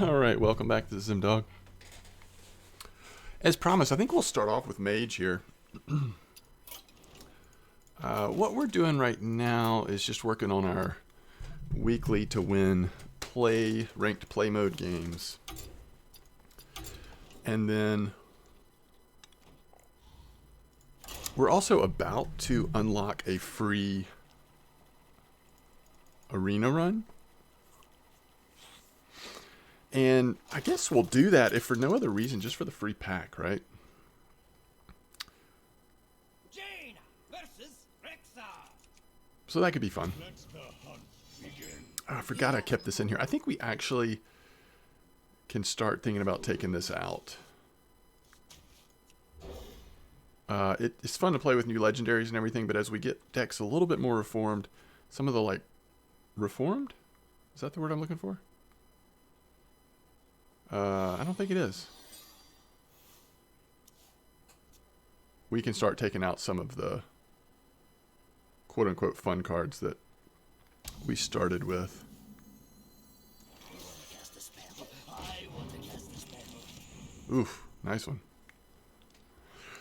Alright, welcome back to the MDawg. As promised, I think we'll start off with Mage here. What we're doing right now is just working on our weekly to win ranked play mode games. And then we're also about to unlock a free arena run. And I guess we'll do that if for no other reason, just for the free pack, right? Jane versus Rexa. So that could be fun. Oh, I forgot I kept this in here. I think we actually can start thinking about taking this out. It's fun to play with new legendaries and everything, but as we get decks a little bit more reformed, some of the, reformed? Is that the word I'm looking for? I don't think it is. We can start taking out some of the quote-unquote fun cards that we started with. Oof, nice one.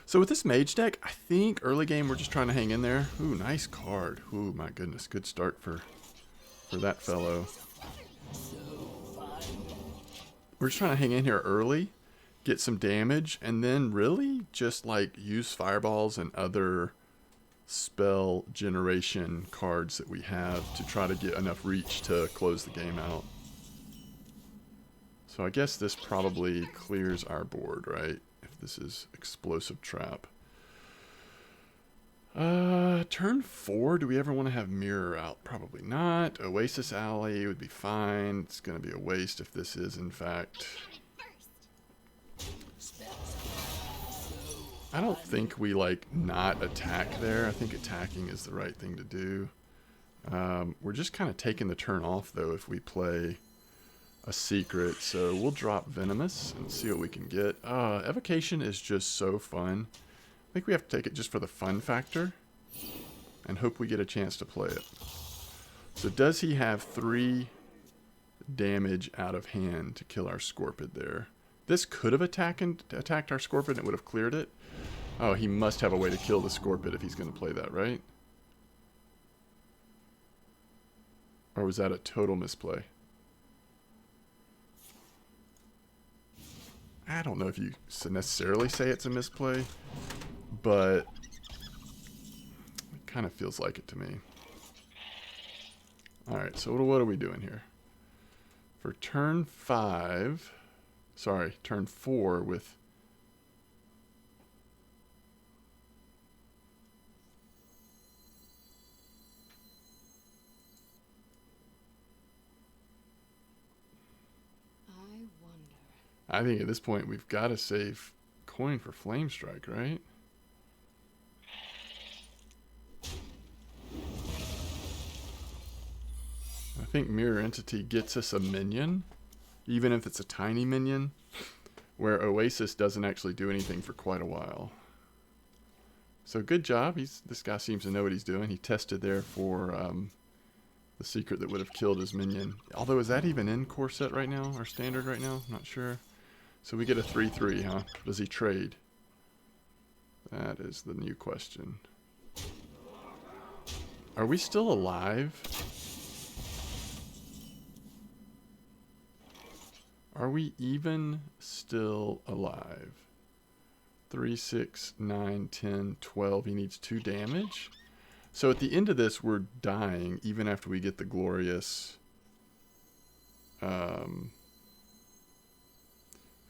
So with this mage deck, I think early game we're just trying to hang in there. Ooh, nice card. Ooh, my goodness, good start for that fellow. We're just trying to hang in here early, get some damage, and then really just use fireballs and other spell generation cards that we have to try to get enough reach to close the game out. So I guess this probably clears our board, right? If this is explosive trap. Turn 4, do we ever want to have mirror out? Probably not. Oasis Alley would be fine. It's going to be a waste if this is, in fact... I don't think we, not attack there. I think attacking is the right thing to do. We're just kind of taking the turn off, though, if we play a secret. So we'll drop Venomous and see what we can get. Evocation is just so fun. I think we have to take it just for the fun factor and hope we get a chance to play it. So does he have 3 damage out of hand to kill our Scorpid there? This could have attacked our Scorpid and it would have cleared it. Oh, he must have a way to kill the Scorpid if he's going to play that, right? Or was that a total misplay? I don't know if you necessarily say it's a misplay, but it kind of feels like it to me. Alright, so what are we doing here? For turn 5, sorry, turn 4 with... I think at this point we've got to save coin for Flame Strike, right? I think Mirror Entity gets us a minion, even if it's a tiny minion, where Oasis doesn't actually do anything for quite a while. So good job. This guy seems to know what he's doing. He tested there for the secret that would have killed his minion. Although, is that even in core set right now, or standard right now? I'm not sure. So we get a 3-3, huh? Does he trade? That is the new question. Are we still alive? Are we even still alive? 3, 6, 9, 10, 12. He needs 2 damage. So at the end of this, we're dying, even after we get the glorious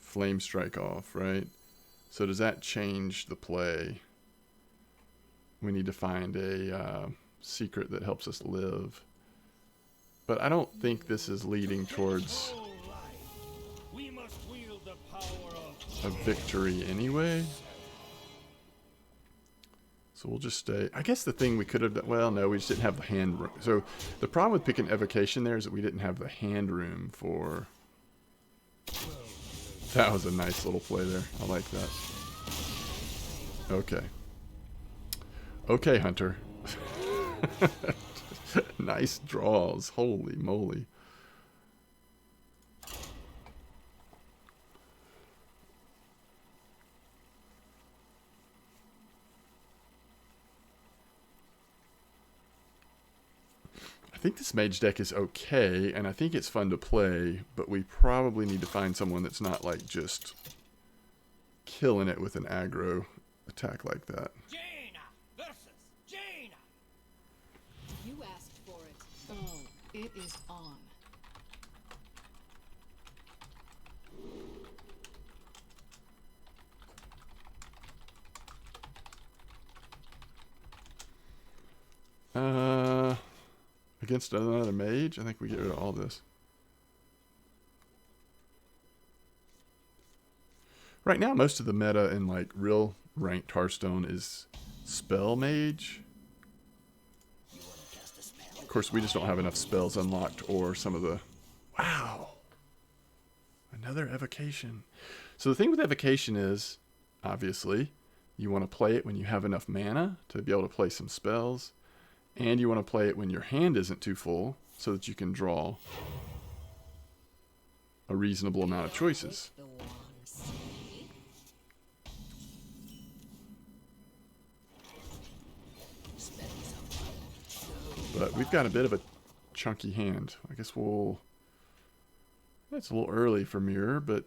Flame Strike off, right? So does that change the play? We need to find a secret that helps us live. But I don't think this is leading towards a victory anyway. So we'll just stay. I guess the thing we could have done, well, no, we just didn't have the hand room. So the problem with picking Evocation there is that we didn't have the hand room for... That was a nice little play there. I like that. Okay. Okay, Hunter. Nice draws. Holy moly. think this mage deck is okay, and I think it's fun to play, but we probably need to find someone that's not like just killing it with an aggro attack like that. Jaina versus Jaina. You asked for it. Oh, it is on. Against another mage, I think we get rid of all this. Right now, most of the meta in like real ranked Hearthstone is spell mage. Of course, we just don't have enough spells unlocked, or some of the... Wow! Another evocation. So the thing with evocation is, obviously, you want to play it when you have enough mana to be able to play some spells. And you want to play it when your hand isn't too full, so that you can draw a reasonable amount of choices. But we've got a bit of a chunky hand. I guess we'll... It's a little early for Mirror, but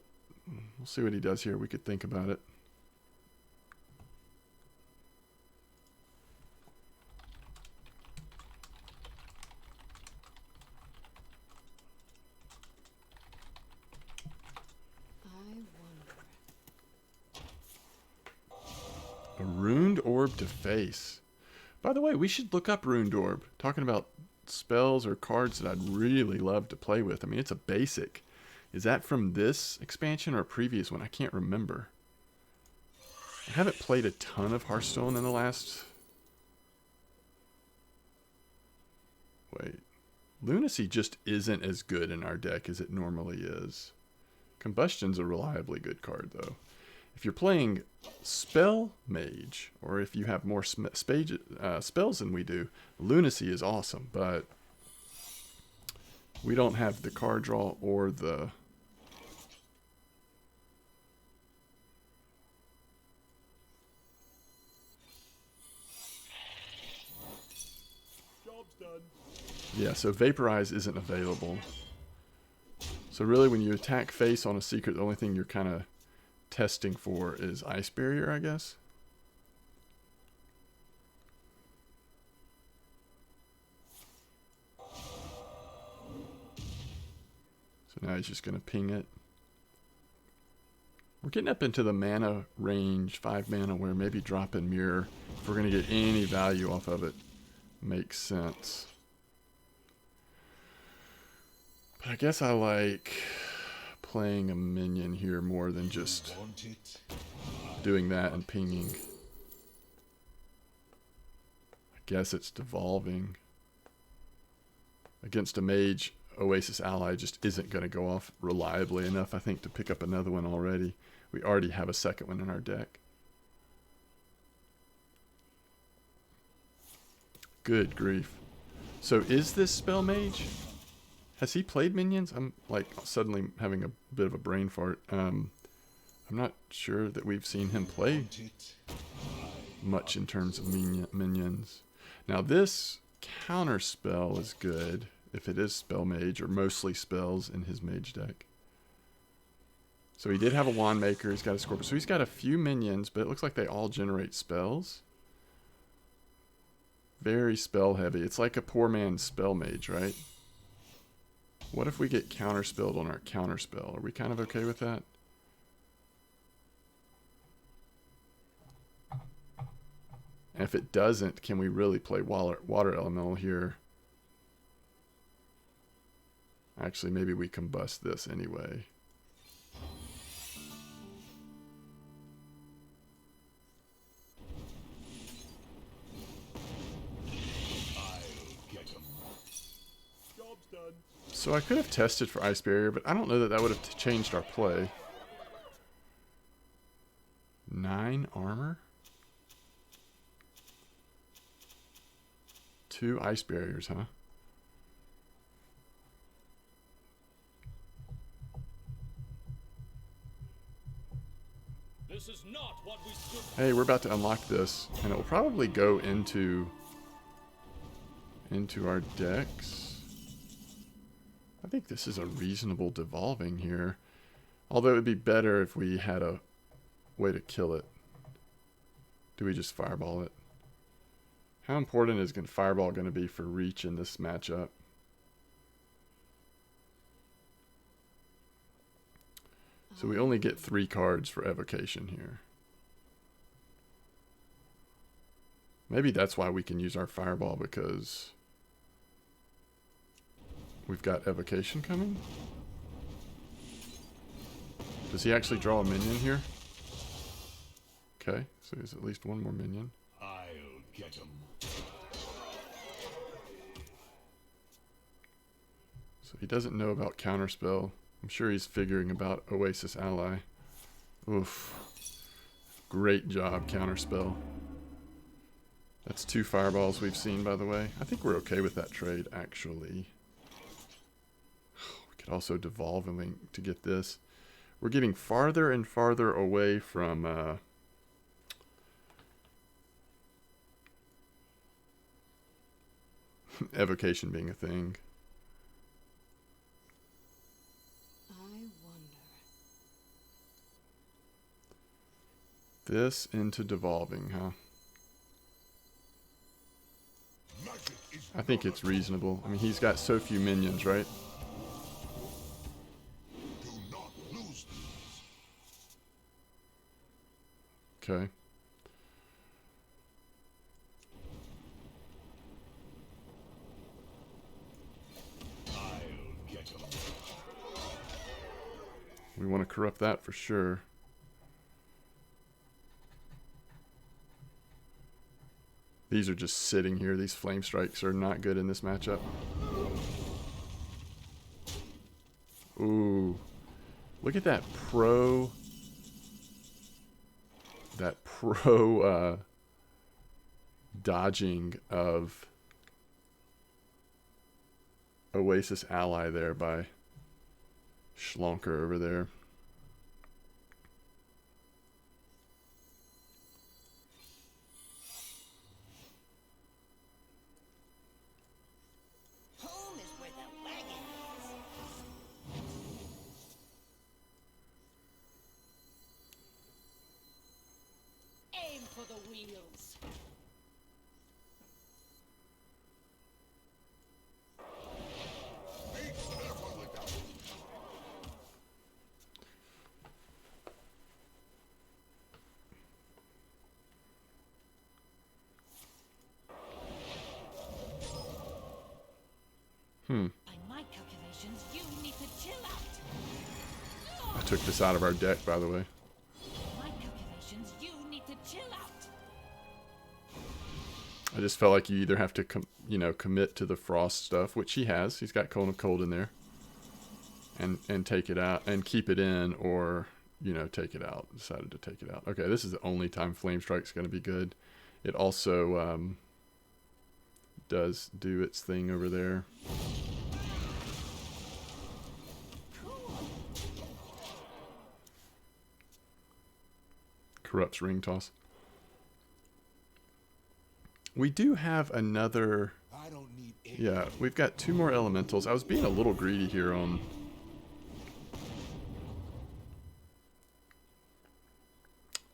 we'll see what he does here. We could think about it. A Runed Orb to face. By the way, we should look up Runed Orb. Talking about spells or cards that I'd really love to play with. I mean, it's a basic. Is that from this expansion or a previous one? I can't remember. I haven't played a ton of Hearthstone in the last... Wait. Lunacy just isn't as good in our deck as it normally is. Combustion's a reliably good card, though. If you're playing Spell Mage, or if you have more spells than we do, Lunacy is awesome, but we don't have the card draw or the... Job's done. Yeah, so Vaporize isn't available. So really when you attack face on a secret, the only thing you're kind of testing for is Ice Barrier, I guess. So now he's just going to ping it. We're getting up into the mana range, 5 mana, where maybe dropping Mirror, if we're going to get any value off of it, makes sense. But I guess I like playing a minion here more than just doing that and pinging. I guess it's devolving. Against a mage, Oasis Ally just isn't going to go off reliably enough, I think, to pick up another one already. We already have a second one in our deck. Good grief. So is this Spell Mage? Has he played minions? I'm like suddenly having a bit of a brain fart. I'm not sure that we've seen him play much in terms of minions. Now this counter spell is good if it is Spell Mage or mostly spells in his mage deck. So he did have a Wand Maker, he's got a Scorpion. So he's got a few minions, but it looks like they all generate spells. Very spell heavy. It's like a poor man's Spell Mage, right? What if we get counterspelled on our counterspell? Are we kind of okay with that? And if it doesn't, can we really play water elemental here? Actually, maybe we combust this anyway. So I could have tested for Ice Barrier, but I don't know that that would have changed our play. 9 armor? 2 Ice Barriers, huh? This is not what we stood for. Hey, we're about to unlock this, and it will probably go into our decks. I think this is a reasonable devolving here. Although it would be better if we had a way to kill it. Do we just fireball it? How important is fireball going to be for reach in this matchup? So we only get 3 cards for evocation here. Maybe that's why we can use our fireball, because we've got evocation coming. Does he actually draw a minion here? Okay, so there's at least one more minion. I'll get him. So he doesn't know about counterspell. I'm sure he's figuring about Oasis Ally. Oof. Great job, counterspell. That's 2 fireballs we've seen, by the way. I think we're okay with that trade, actually. We could also devolve and link to get this. We're getting farther and farther away from evocation being a thing. I wonder. This into devolving, huh? I think it's reasonable. I mean, he's got so few minions, right? Do not lose these. Okay. I'll get him. We want to corrupt that for sure. These are just sitting here. These flame strikes are not good in this matchup. Ooh. Look at that pro dodging of Oasis Ally there by Schlonker over there. Home is where the wagon is. Aim for the wheels. Be careful with that. By my calculations, you need to chill out. I took this out of our deck, by the way. By my calculations, you need to chill out. I just felt like you either have to, commit to the frost stuff, which he has. He's got Cone of Cold in there, and take it out and keep it in, or take it out. Decided to take it out. Okay, this is the only time Flame Strike's going to be good. It also does do its thing over there. Corrupts Ring Toss. We do have another. I don't need any. Yeah, we've got 2 more elementals. I was being a little greedy here on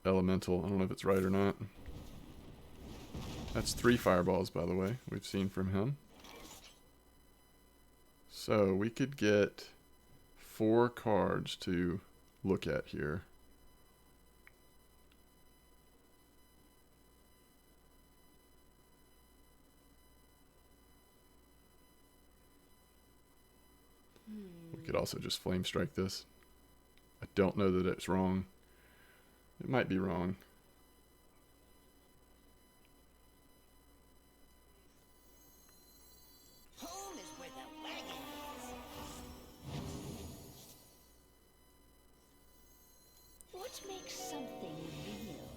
elemental. I don't know if it's right or not. That's 3 fireballs, by the way, we've seen from him. So we could get 4 cards to look at here. We could also just Flame Strike this. I don't know that it's wrong. It might be wrong. Home is where the wagon is. What makes something real?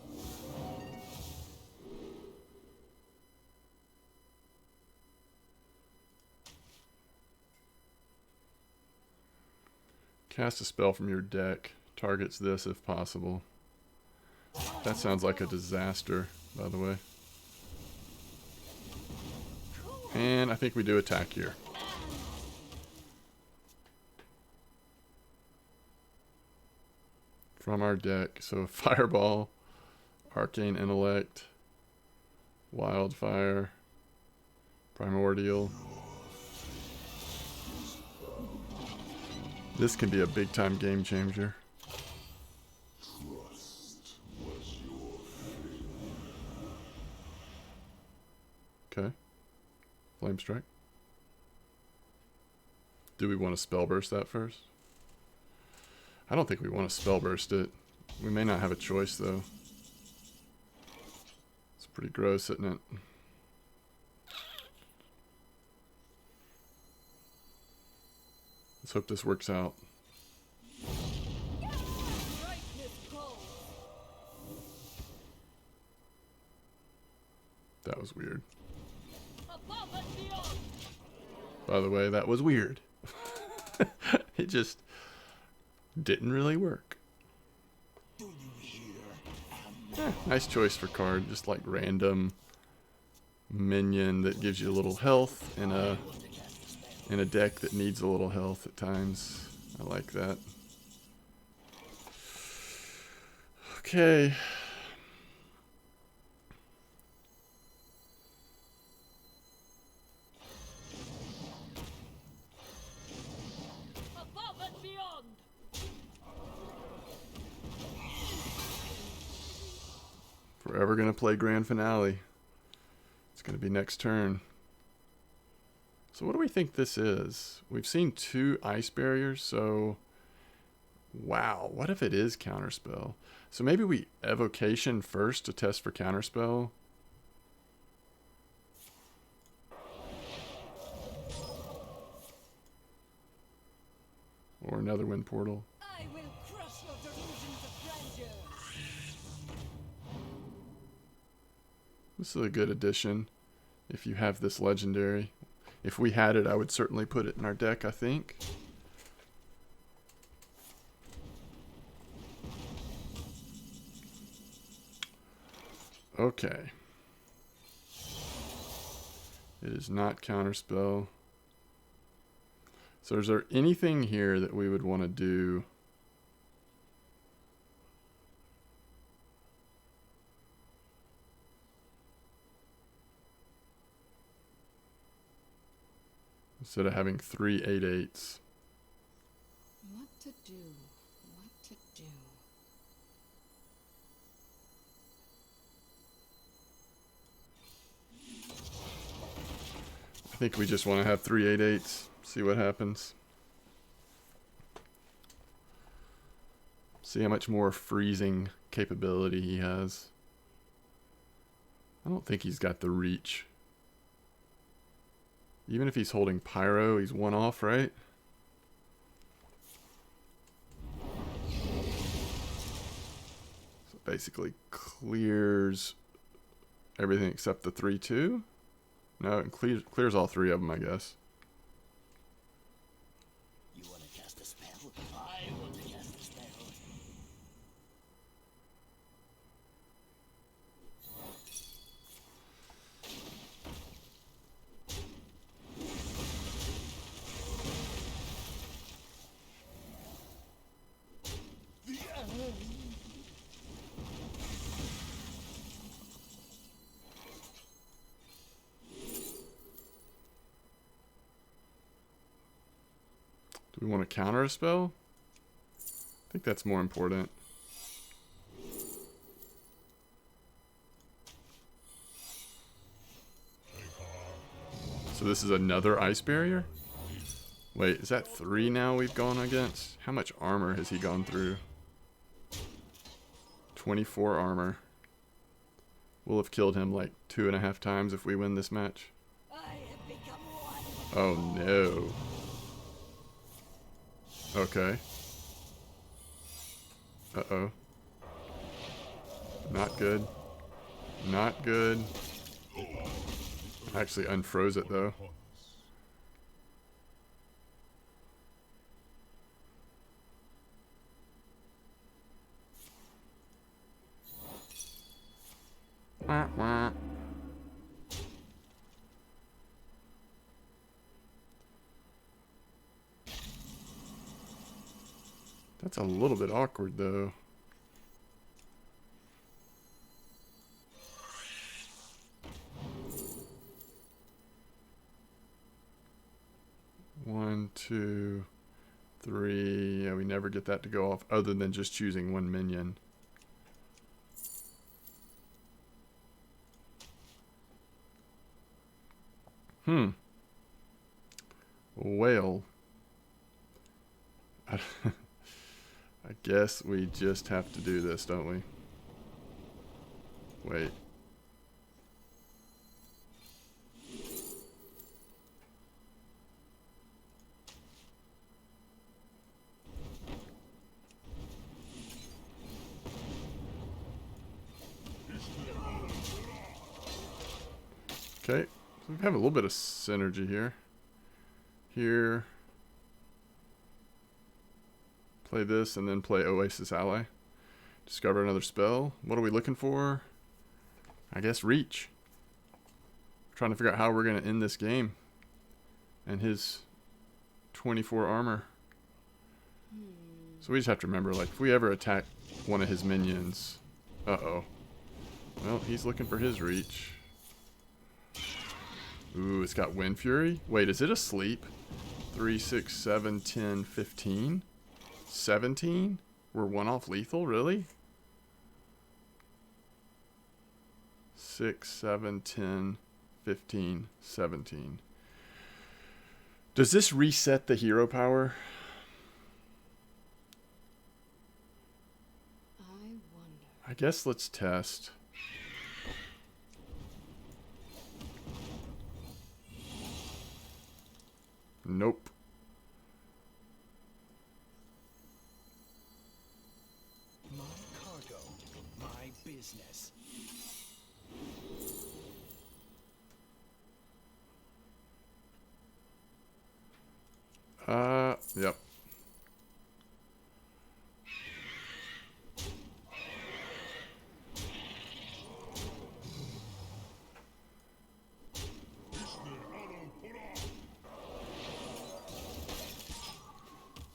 Cast a spell from your deck. Targets this if possible. That sounds like a disaster, by the way. And I think we do attack here. from our deck. So Fireball, Arcane Intellect, Wildfire, Primordial. This can be a big time game changer. Okay. Flame Strike. Do we want to Spell Burst that first? I don't think we want to Spell Burst it. We may not have a choice though. It's pretty gross, isn't it? Let's hope this works out. That was weird. By the way, that was weird. It just didn't really work. Nice choice for card. Just like random minion that gives you a little health in a deck that needs a little health at times. I like that. Okay. Forever gonna play Grand Finale. It's gonna be next turn. So what do we think this is? We've seen 2 ice barriers, so wow, what if it is Counterspell? So maybe we Evocation first to test for Counterspell. Or another Wind Portal. I will crush your delusions of grandeur. This is a good addition if you have this legendary. If we had it, I would certainly put it in our deck, I think. Okay. It is not Counterspell. So is there anything here that we would want to do? Instead of having 3 8/8s. What to do? What to do? I think we just want to have 3 8/8s. See what happens. See how much more freezing capability he has. I don't think he's got the reach. Even if he's holding Pyro, he's 1 off, right? So basically clears everything except the 3/2. No, it clears all 3 of them, I guess. You want to cast a spell? I want to cast a spell. Do we want to counter a spell? I think that's more important. So this is another ice barrier? Wait, is that 3 now we've gone against? How much armor has he gone through? 24 armor. We'll have killed him like 2.5 times if we win this match. I have become one. Oh no. Okay. Uh-oh. Not good. Not good. Actually unfroze it though. Wah, wah. That's a little bit awkward though. 2, 3. Yeah, we never get that to go off other than just choosing one minion. Well, I guess we just have to do this, don't we? Wait. Okay, so we have a little bit of synergy here. Here. Play this and then play Oasis Ally. Discover another spell. What are we looking for? I guess reach. Trying to figure out how we're going to end this game. And his 24 armor. So we just have to remember, like, if we ever attack one of his minions. Uh-oh. Well, he's looking for his reach. Ooh, it's got Wind Fury. Wait, is it asleep? 3, 6, 7, 10, 15? 17? We're one off lethal? Really? 6, 7, 10, 15, 17. Does this reset the hero power? I wonder. I guess let's test. Nope. My cargo, my business. Yep.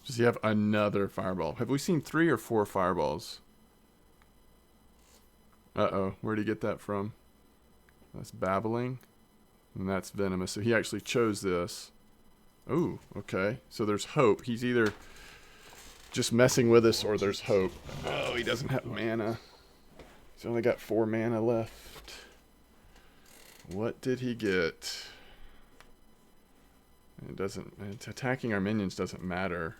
Does he have another fireball? Have we seen 3 or 4 fireballs? Uh-oh. Where'd he get that from? That's babbling. And that's venomous. So he actually chose this. Ooh, okay. So there's hope. He's either just messing with us or there's hope. Oh, he doesn't have mana. He's only got 4 mana left. What did he get? It doesn't... Attacking our minions doesn't matter.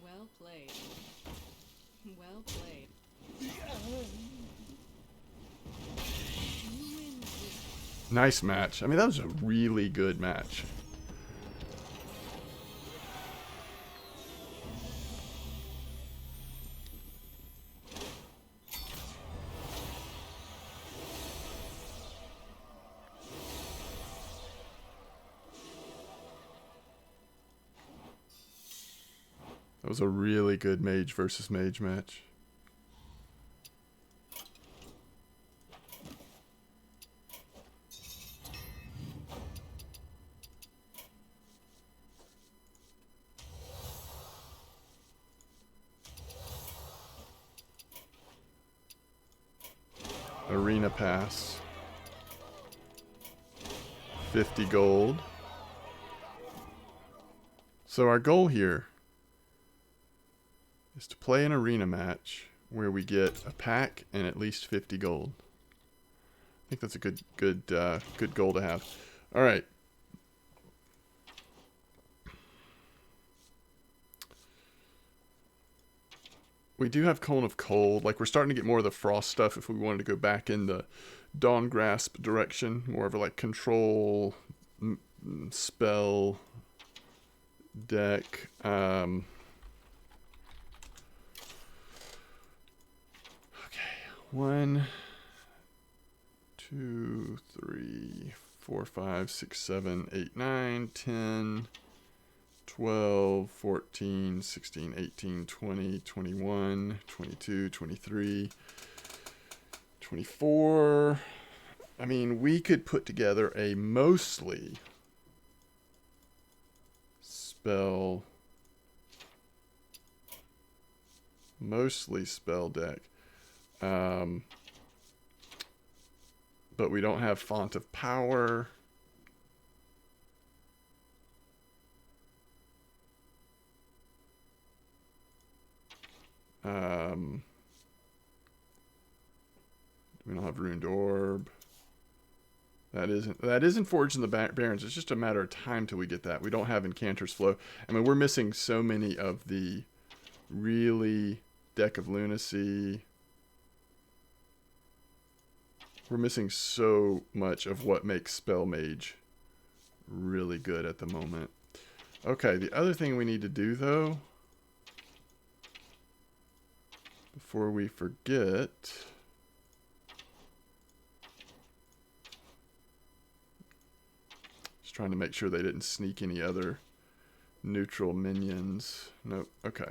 Well played. Well played. You win this. Nice match. I mean, that was a really good match. That was a really good mage versus mage match. Arena pass. 50 gold. So our goal here is to play an arena match where we get a pack and at least 50 gold. I think that's a good goal to have. All right. We do have Cone of Cold. Like, we're starting to get more of the frost stuff if we wanted to go back in the Dawn Grasp direction. More of a, like, control spell deck. Okay. 1, 2, 3, 4, 5, 6, 7, 8, 9, 10... 12, 14, 16, 18, 20, 21, 22, 23, 24. I mean, we could put together a mostly spell mostly spell deck. But we don't have Font of Power. We don't have Ruined Orb. That isn't Forged in the Barrens. It's just a matter of time till we get that. We don't have Incanter's Flow. I mean, we're missing so many of the really Deck of Lunacy. We're missing so much of what makes Spell Mage really good at the moment. Okay, the other thing we need to do, though, before we forget, just trying to make sure they didn't sneak any other neutral minions. Nope. Okay.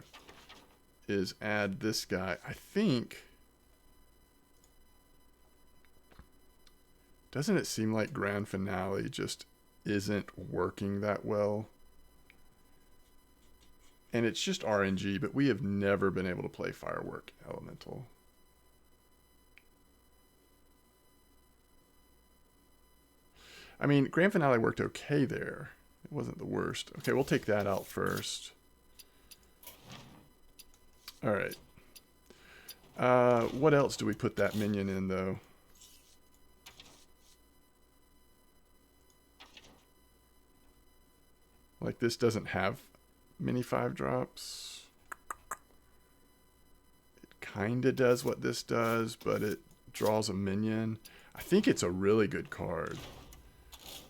Is add this guy. I think, doesn't it seem like Grand Finale just isn't working that well? And it's just RNG, but we have never been able to play Firework Elemental. I mean, Grand Finale worked okay there. It wasn't the worst. Okay, we'll take that out first. All right. What else do we put that minion in, though? Like, this doesn't have many 5-drops. It kind of does what this does, but it draws a minion. I think it's a really good card.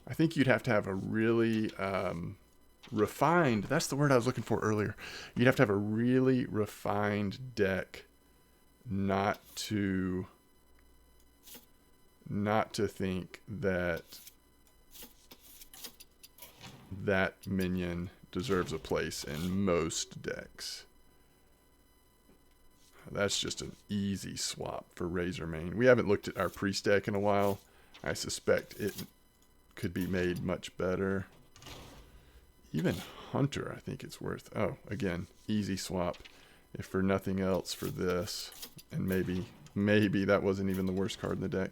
I think you'd have to have a really refined, that's the word I was looking for earlier. You'd have to have a really refined deck not to think that that minion deserves a place in most decks. That's just an easy swap for Razormane. We haven't looked at our priest deck in a while. I suspect it could be made much better. Even Hunter, I think it's worth. Oh, again, easy swap. If for nothing else, for this. And maybe that wasn't even the worst card in the deck.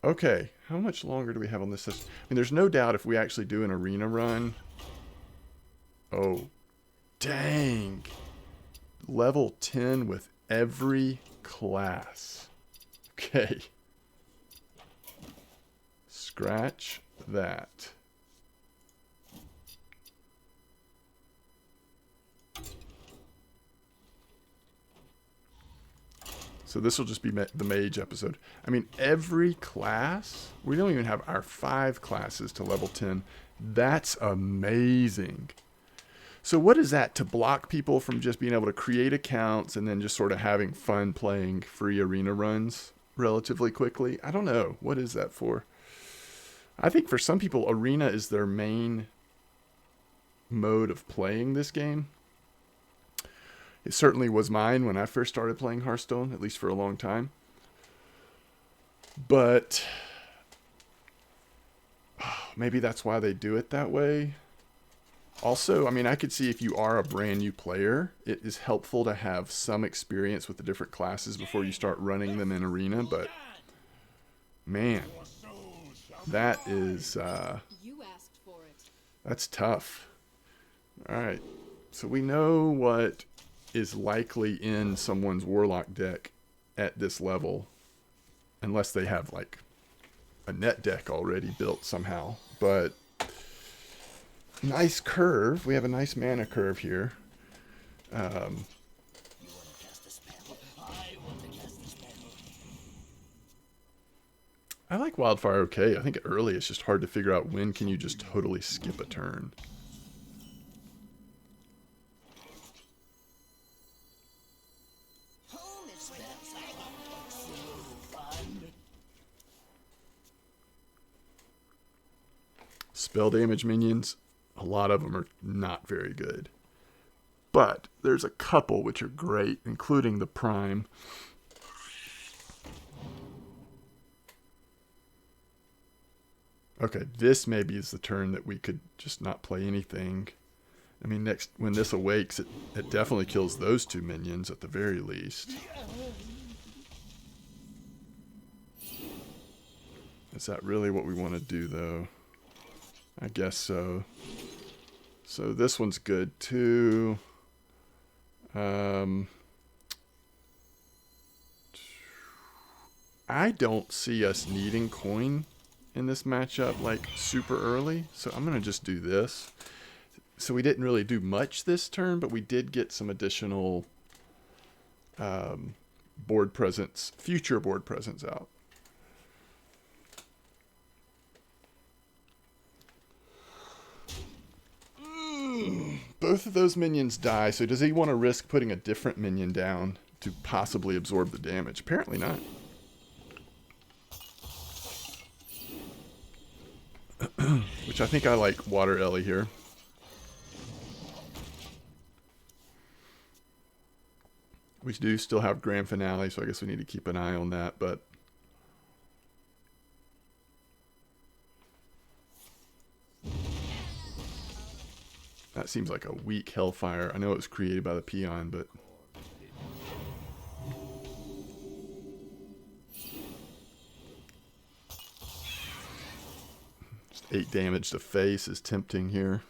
Okay, how much longer do we have on this? I mean, there's no doubt if we actually do an arena run. Oh, dang. Level 10 with every class. Okay. Scratch that. So this will just be the mage episode. I mean, every class, we don't even have our 5 classes to level 10. That's amazing. So what is that? To block people from just being able to create accounts and then just sort of having fun playing free arena runs relatively quickly? I don't know. What is that for? I think for some people, arena is their main mode of playing this game. It certainly was mine when I first started playing Hearthstone, at least for a long time. But maybe that's why they do it that way. Also, I mean, I could see if you are a brand new player, it is helpful to have some experience with the different classes before you start running them in arena. But man, that is You asked for it. that's tough. All right, so we know what is likely in someone's Warlock deck at this level, unless they have like a net deck already built somehow. But nice curve. We have a nice mana curve here. You want to cast a spell? I want to cast a spell. I like Wildfire okay. I think early it's just hard to figure out when can you just totally skip a turn. Holy spells. So fun. Spell damage minions, a lot of them are not very good. But there's a couple which are great, including the Prime. Okay, this maybe is the turn that we could just not play anything I mean, next when this awakes, it definitely kills those 2 minions at the very least. Is that really what we want to do, though? I guess so. So this one's good, too. I don't see us needing coin in this matchup, like, super early. So I'm going to just do this. So we didn't really do much this turn, but we did get some additional board presence, future board presence out. Both of those minions die, so does he want to risk putting a different minion down to possibly absorb the damage? Apparently not. Which I think I like Water Ellie here. We do still have Grand Finale, so I guess we need to keep an eye on that, but that seems like a weak Hellfire. I know it was created by the Peon, but just 8 damage to face is tempting here.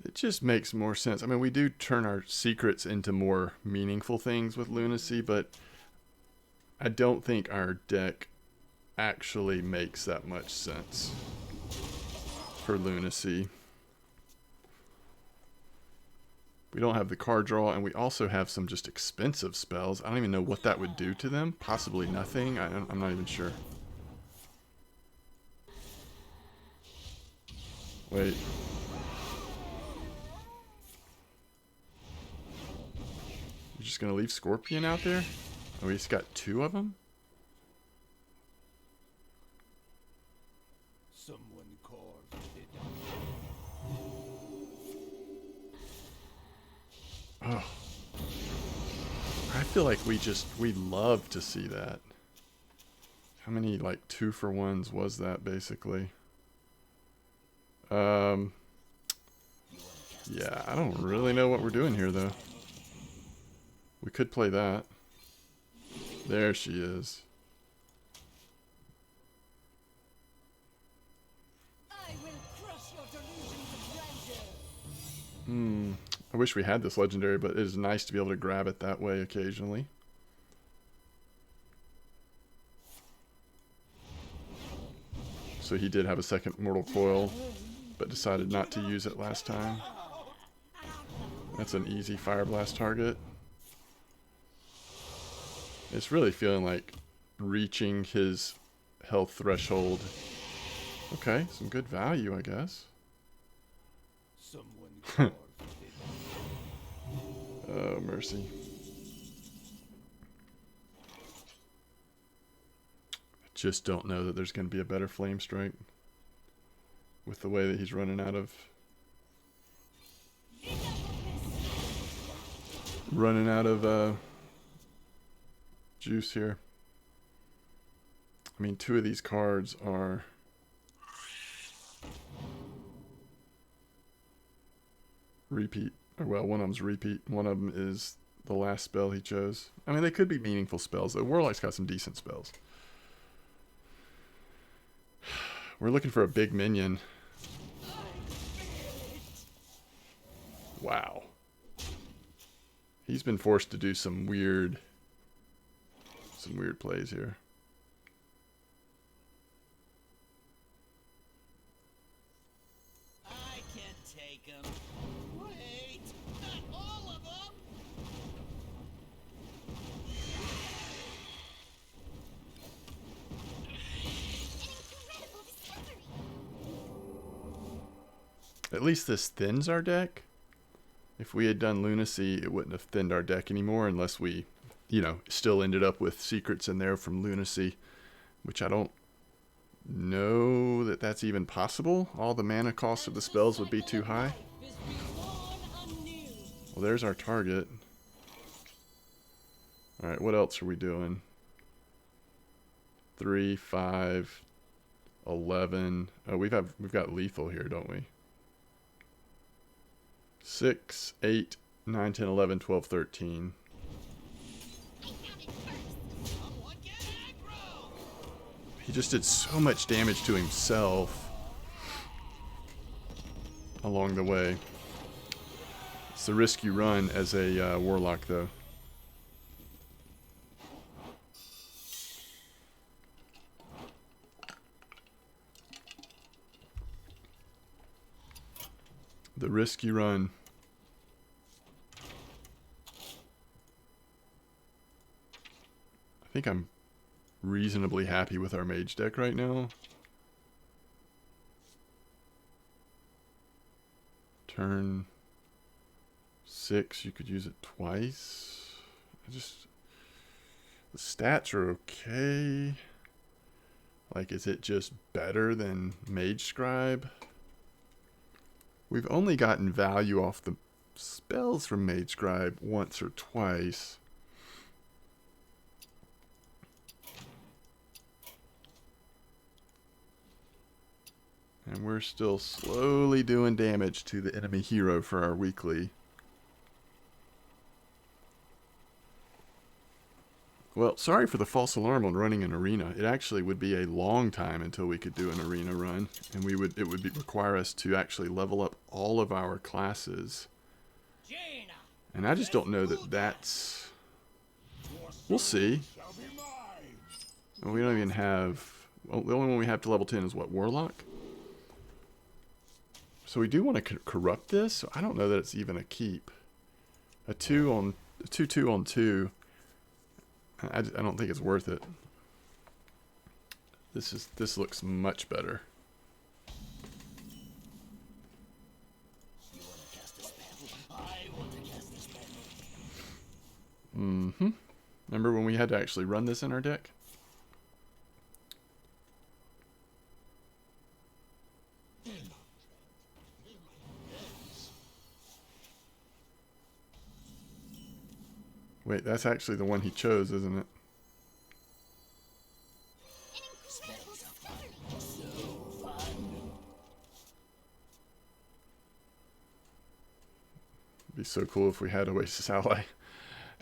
It just makes more sense. I mean, we do turn our secrets into more meaningful things with Lunacy, but I don't think our deck actually makes that much sense for Lunacy. We don't have the card draw, and we also have some just expensive spells. I don't even know what that would do to them. Possibly nothing. I'm not even sure. Wait. You're just going to leave Scorpion out there? Oh, he's got 2 of them? Someone carved it. Oh. I feel like we love to see that. How many, like, 2-for-1s was that, basically? Yeah, I don't really know what we're doing here, though. We could play that. There she is. I will crush your delusions of grandeur. I wish we had this legendary, but it is nice to be able to grab it that way occasionally. So he did have a second Mortal Coil, but decided not to use it last time. That's an easy Fire Blast target. It's really feeling like reaching his health threshold. Okay, some good value, I guess. Someone carved it. Oh, mercy. I just don't know that there's going to be a better Flame Strike with the way that he's running out of juice here. I mean, 2 of these cards are repeat. Or, well, one of them's repeat. One of them is the last spell he chose. I mean, they could be meaningful spells, though. Warlock's got some decent spells. We're looking for a big minion. Wow. He's been forced to do some weird plays here. I can't take him. Wait, not all of them. At least this thins our deck. If we had done Lunacy, it wouldn't have thinned our deck anymore unless we you know, still ended up with secrets in there from Lunacy, which I don't know that that's even possible. All the mana costs of the spells would be too high. Well, there's our target. Alright, what else are we doing? 3, 5, 11. Oh, we've got lethal here, don't we? 6, 8, 9, 10, 11, 12, 13. He just did so much damage to himself along the way. It's the risk you run as a warlock, though. The risk you run. I think I'm reasonably happy with our mage deck right now. Turn 6, you could use it twice. The stats are okay. Like, is it just better than Mage Scribe? We've only gotten value off the spells from Mage Scribe once or twice. And we're still slowly doing damage to the enemy hero for our weekly. Well, sorry for the false alarm on running an arena. It actually would be a long time until we could do an arena run, and it would require us to actually level up all of our classes. And I just don't know that that's... We'll see. And we don't even have... Well, the only one we have to level 10 is what, Warlock? So we do want to corrupt this, so I don't know that it's even a keep. A 2 on 2 on 2. I don't think it's worth it. This looks much better. Mm-hmm. Remember when we had to actually run this in our deck? Wait, that's actually the one he chose, isn't it? It'd be so cool if we had Oasis Ally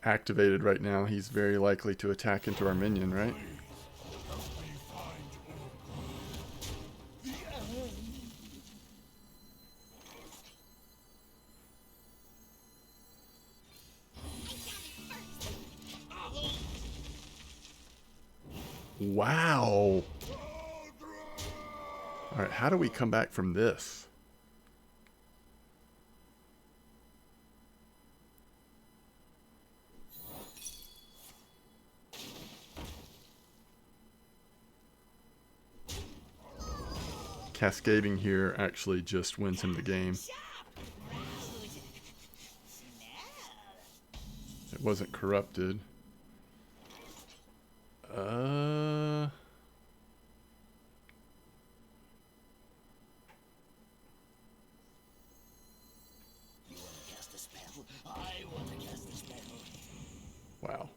activated right now. He's very likely to attack into our minion, right? Wow. Alright, how do we come back from this? Cascading here actually just wins him the game. It wasn't corrupted. Wow.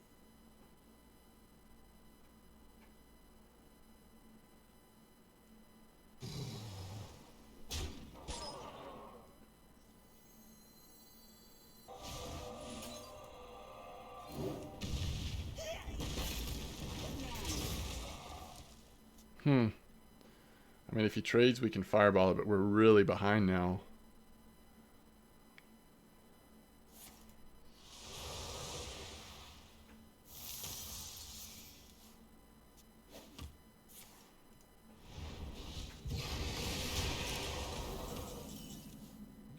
I mean, if he trades, we can fireball it, but we're really behind now.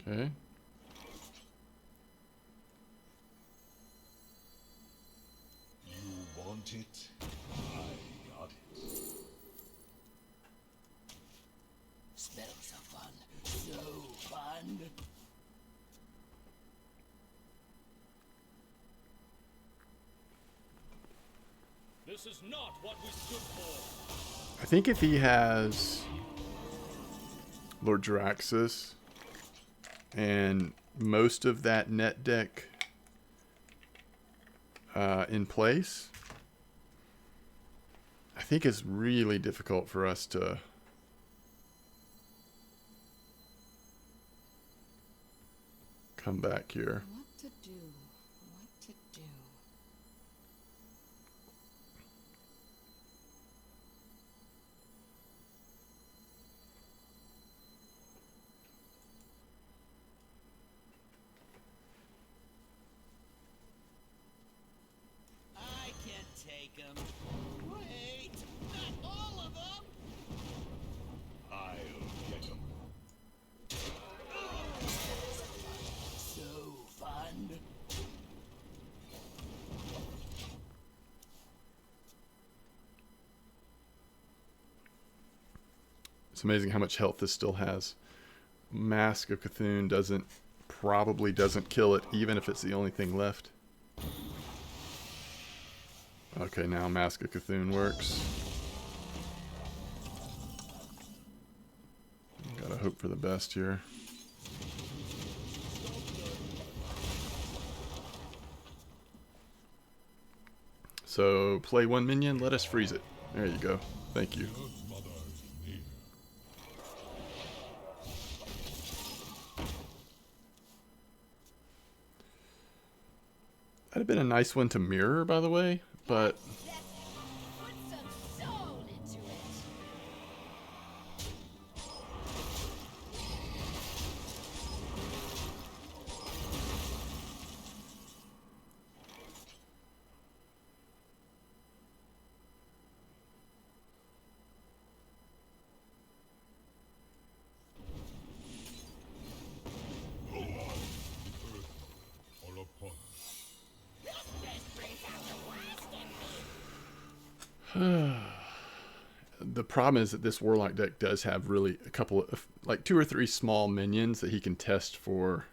Okay. You want it? I got it. Spells are fun. So fun. This is not what we stood for. I think if he has Lord Jaraxxus and most of that net deck in place, I think it's really difficult for us to come back here. What to do? What to do? I can't take them. Wait, not all of them. I'll get him. So fun. It's amazing how much health this still has. Mask of Cthulhu probably doesn't kill it, even if it's the only thing left. Okay, now Mask of Cthulhu works. Gotta hope for the best here. So, play one minion, let us freeze it. There you go. Thank you. Mother near. That'd have been a nice one to mirror, by the way, but Put some soul into it. All upon the problem is that this Warlock deck does have really a couple of, like 2 or 3 small minions that he can test for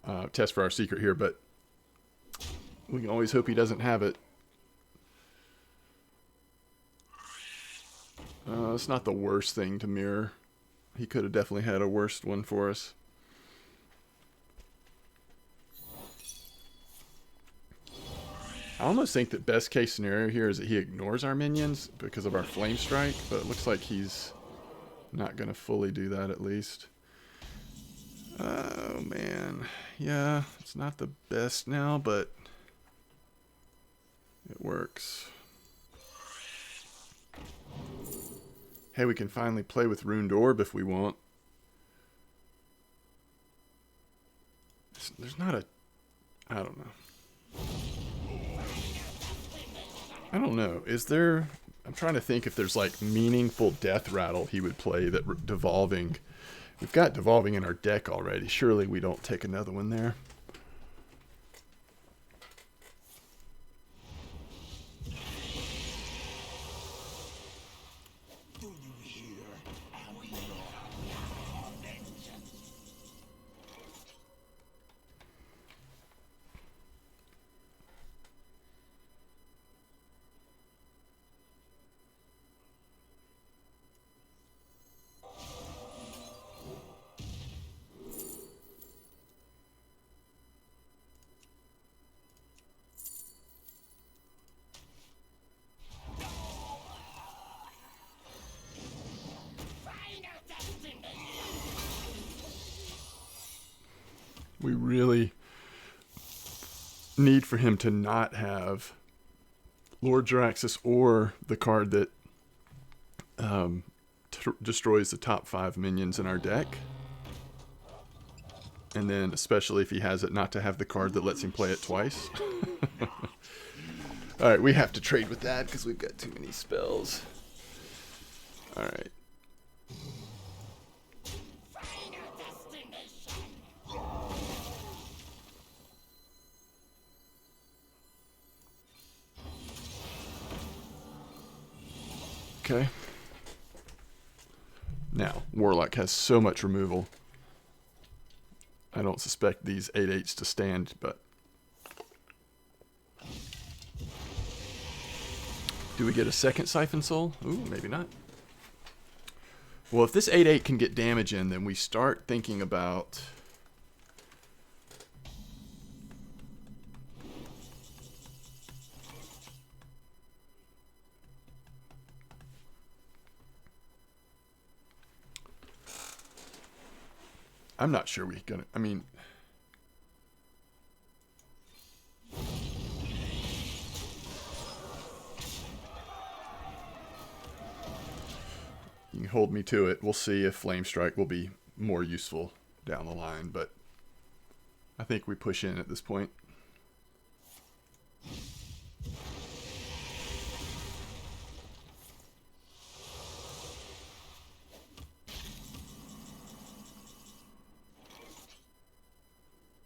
our secret here, but we can always hope he doesn't have it. It's not the worst thing to mirror. He could have definitely had a worse one for us. I almost think that best case scenario here is that he ignores our minions because of our Flame Strike, but it looks like he's not going to fully do that at least. Oh man, yeah, it's not the best now, but it works. Hey, we can finally play with Runed Orb if we want. There's not a... I don't know. I don't know. Is there... I'm trying to think if there's like meaningful death rattle he would play that devolving... We've got devolving in our deck already. Surely we don't take another one there. Do you hear our vengeance? We really need for him to not have Lord Jaraxxus or the card that destroys the top 5 minions in our deck. And then especially if he has it, not to have the card that lets him play it twice. Alright, we have to trade with that because we've got too many spells. Alright. Okay. Now, Warlock has so much removal. I don't suspect these 8/8s to stand, but... Do we get a second Siphon Soul? Ooh, maybe not. Well, if this 8/8 can get damage in, then we start thinking about... I'm not sure we're gonna... I mean... You can hold me to it. We'll see if Flame Strike will be more useful down the line, but I think we push in at this point.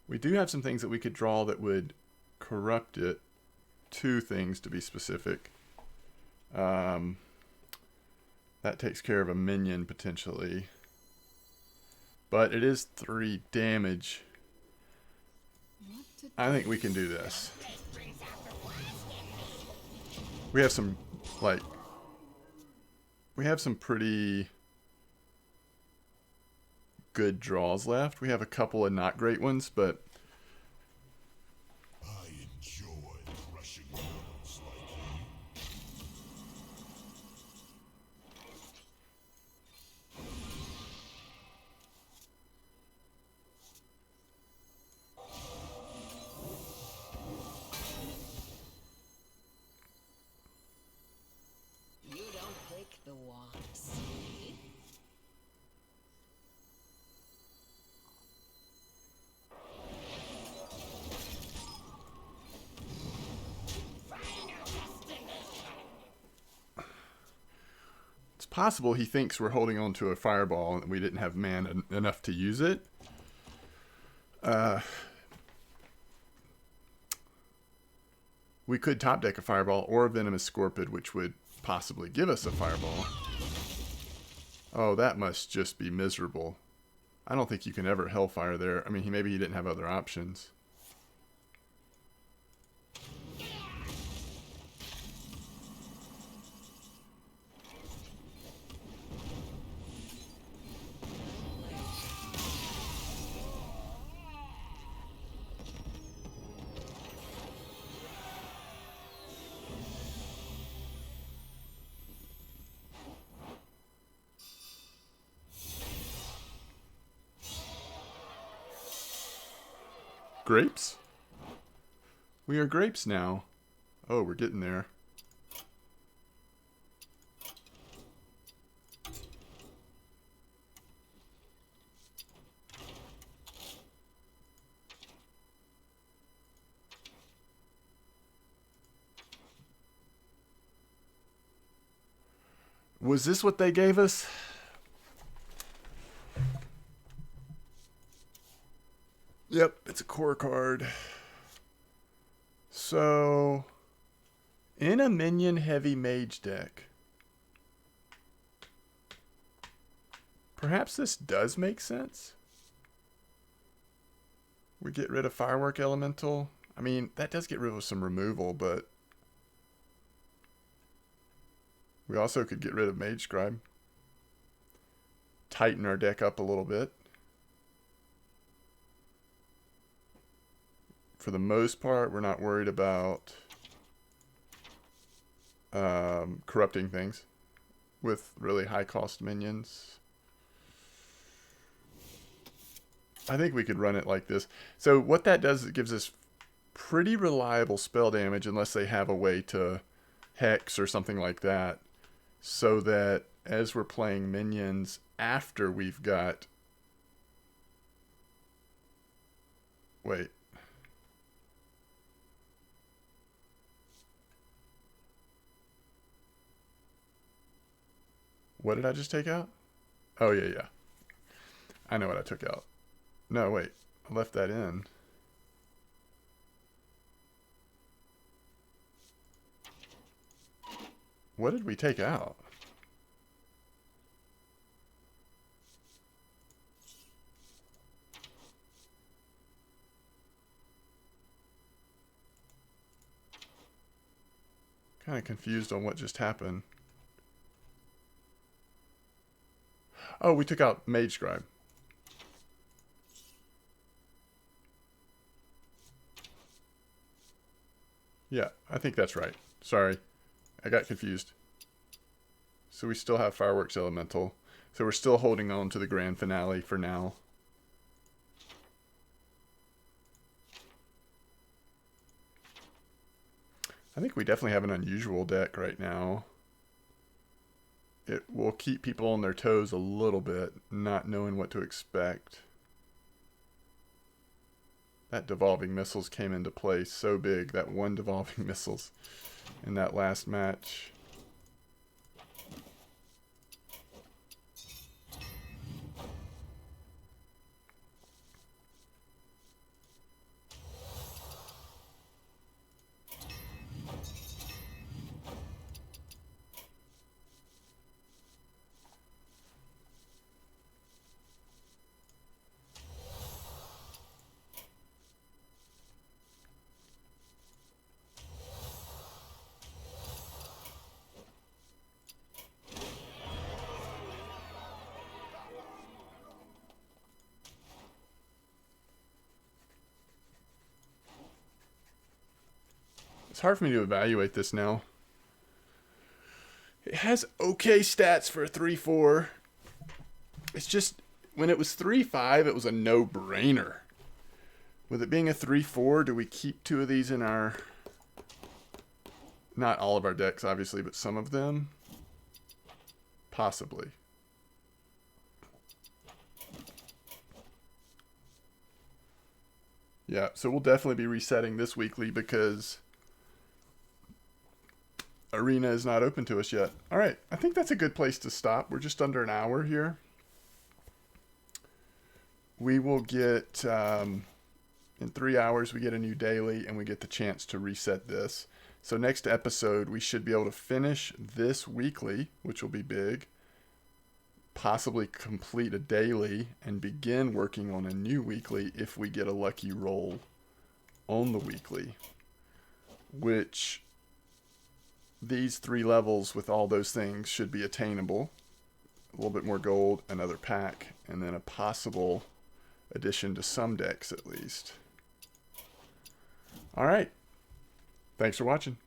We do have some things that we could draw that would corrupt it. 2 things to be specific. That takes care of a minion potentially. But it is 3 damage. I think we can do this. We have some, like... We have some pretty good draws left. We have a couple of not great ones, but... I enjoy crushing girls like you. You don't pick the walks. It's possible he thinks we're holding on to a fireball and we didn't have mana enough to use it. We could top deck a fireball or a venomous scorpid, which would possibly give us a fireball. Oh, that must just be miserable. I don't think you can ever hellfire there. I mean, maybe he didn't have other options. Grapes? We are grapes now. Oh, we're getting there. Was this what they gave us? Yep, it's a core card. So, in a minion heavy mage deck, perhaps this does make sense. We get rid of Firework Elemental. I mean, that does get rid of some removal, but we also could get rid of Mage Scribe. Tighten our deck up a little bit. For the most part, we're not worried about corrupting things with really high cost minions. I think we could run it like this. So what that does is it gives us pretty reliable spell damage unless they have a way to hex or something like that, so that as we're playing minions after we've got... Wait. What did I just take out? Oh, yeah. I know what I took out. No, wait. I left that in. What did we take out? Kind of confused on what just happened. Oh, we took out Mage Scribe. Yeah, I think that's right. Sorry, I got confused. So we still have Fireworks Elemental. So we're still holding on to the grand finale for now. I think we definitely have an unusual deck right now. It will keep people on their toes a little bit, not knowing what to expect. That devolving missiles came into play so big, that one devolving missiles in that last match. It's hard for me to evaluate this now. It has okay stats for a 3-4. It's just, when it was 3-5, it was a no-brainer. With it being a 3-4, do we keep 2 of these in our... Not all of our decks, obviously, but some of them? Possibly. Yeah, so we'll definitely be resetting this weekly because Arena is not open to us yet. All right, I think that's a good place to stop. We're just under an hour here. We will get, in 3 hours, we get a new daily and we get the chance to reset this. So next episode, we should be able to finish this weekly, which will be big, possibly complete a daily, and begin working on a new weekly if we get a lucky roll on the weekly, which these 3 levels with all those things should be attainable. A little bit more gold, another pack, and then a possible addition to some decks at least. All right. Thanks for watching.